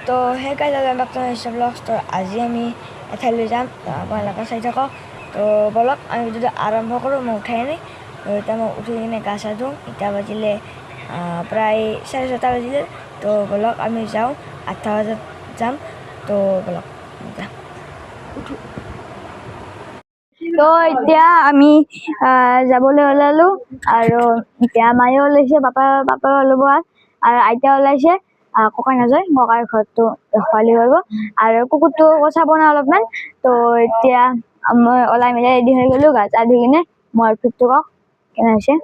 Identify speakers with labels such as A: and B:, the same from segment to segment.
A: তো সেই কাৰণে ডক্টৰ ব্লগছ তো আজি আমি এঠাইলৈ যাম আপোনালোকে চাই থাকক তো বলক আমি যদি আৰম্ভ কৰোঁ মই উঠাই আনি এতিয়া মই উঠি কিনে গা চা ধুওঁ এতিয়া বাজিলে প্ৰায় 6:30 বাজিলে তো বলক আমি যাওঁ 8টা বজাত যাম তো বলক তো এতিয়া আমি যাবলৈ ওলালো আৰু এতিয়া মায়ে ওলাইছে পাপা ওলাব আৰু আইতা ওলাইছে ককাই নাযায় ককাৰ ঘৰটো দেখুৱালি কৰিব আৰু কুকুৰটো চাব না অলপমান তো এতিয়া মই ওলাই মিলাই ৰেডি হৈ গ'লো গা চা ধুই কিনে মই আউটফিটটো কওক কেনে হৈছে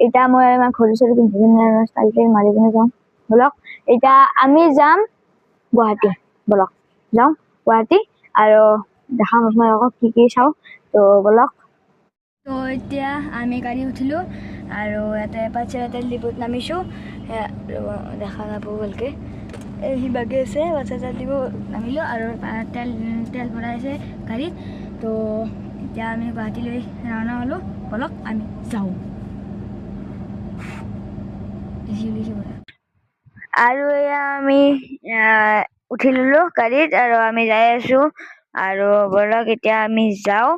A: এতিয়া মই ঘড়ী চড়ি পিন্ধি কিনে ষ্টাইল মাৰি কিনে যাওঁ বলক এতিয়া আমি যাম গুৱাহাটী বলক যাওঁ গুৱাহাটী আৰু দেখাম আপোনালোকক কি চাওঁ তো বলক তো এতিয়া আমি গাড়ী উঠিলোঁ আৰু ইয়াতে পাঁচশীৰা ডিপুত নামিছোঁ দেখা নাপাব ভালকৈ এই সিভাগে আছে পাঁচশীৰা ডিপুত নামিলোঁ আৰু তেল ভৰাই আছে গাড়ীত তো এতিয়া আমি গুৱাহাটীলৈ ৰাওনা হ'লোঁ বলক আমি যাওঁ আৰু এয়া আমি উঠি ল'লোঁ গাড়ীত আৰু আমি যাই আছোঁ আৰু বলক এতিয়া আমি যাওঁ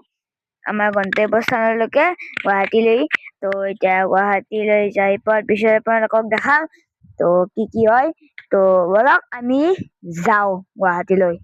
A: আমাৰ গন্তব্যস্থানলৈকে গুৱাহাটীলৈ তো এতিয়া গুৱাহাটীলৈ যাই পোৱাৰ পিছত আপোনালোকক দেখাম তো কি হয় তো বলক আমি যাওঁ গুৱাহাটীলৈ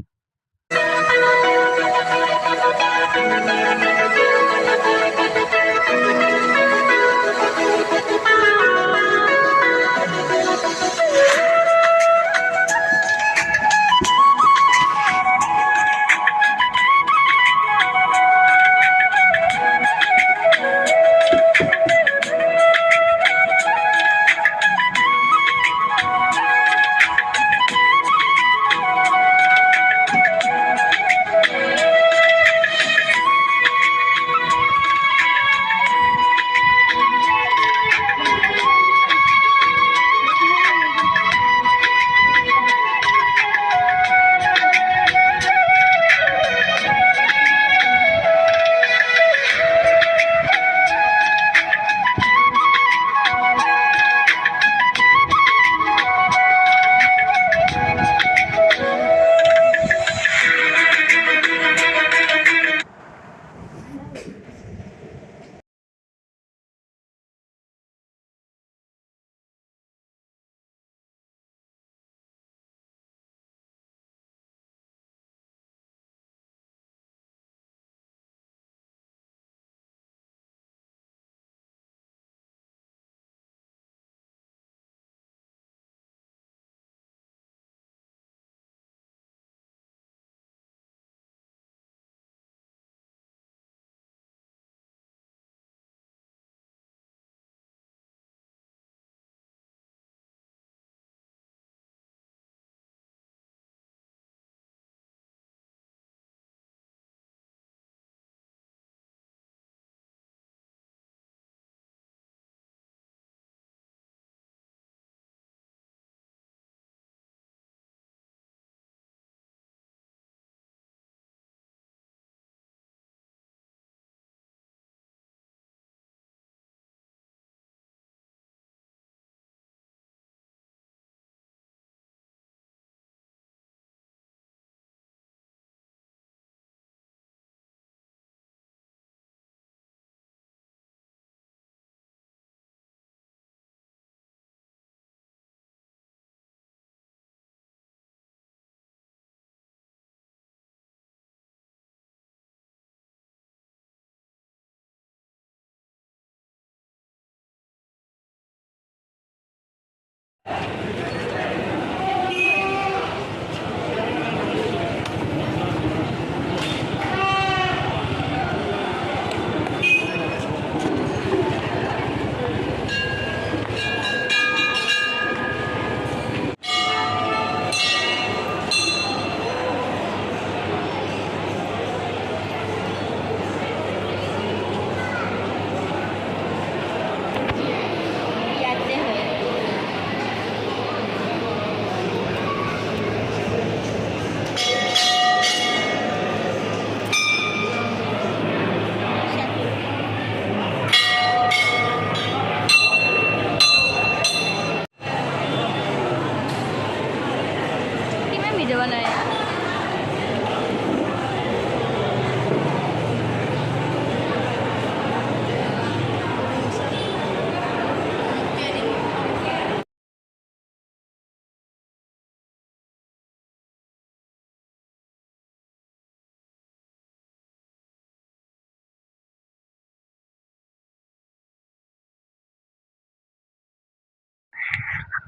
A: হৈ যাব নাই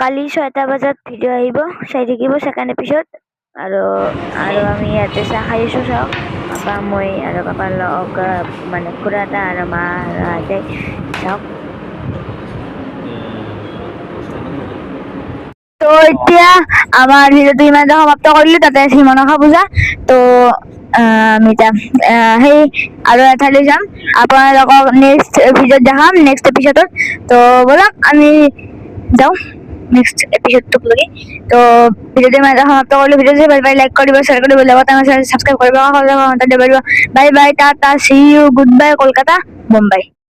A: কালি 6টা বজাত ভিডিঅ' আহিব চাই থাকিব ছেকেণ্ড এপিছড আৰু আৰু আমি ইয়াতে চাহ খাই আছোঁ চাওক পাপা মই আৰু পাপাৰ লগ মানে খুৰা এটা আৰু মা আৰু আইতাই চাওক তো এতিয়া আমাৰ ভিডিঅ'টো ইমানতে সমাপ্ত কৰিলোঁ তাতে আছিল মনসা পূজা তো আমি এতিয়া সেই আৰু এঠাইলৈ যাম আপোনালোকক নেক্সট ভিডিঅ'ত দেখাম নেক্সট এপিছডত তো ব'লক আমি যাওঁ নেক্সট এপিছডটোক লৈ তো ভিডিঅ'টো ইমানতে সমাপ্ত কৰিলোঁ ভিডিঅ'টো ভাল পাই লাইক কৰিব শ্বেয়াৰ কৰিব লগত আমাৰ চেনেল ছাবস্ক্ৰাইব কৰিব bye bye tata see you goodbye Kolkata Mumbai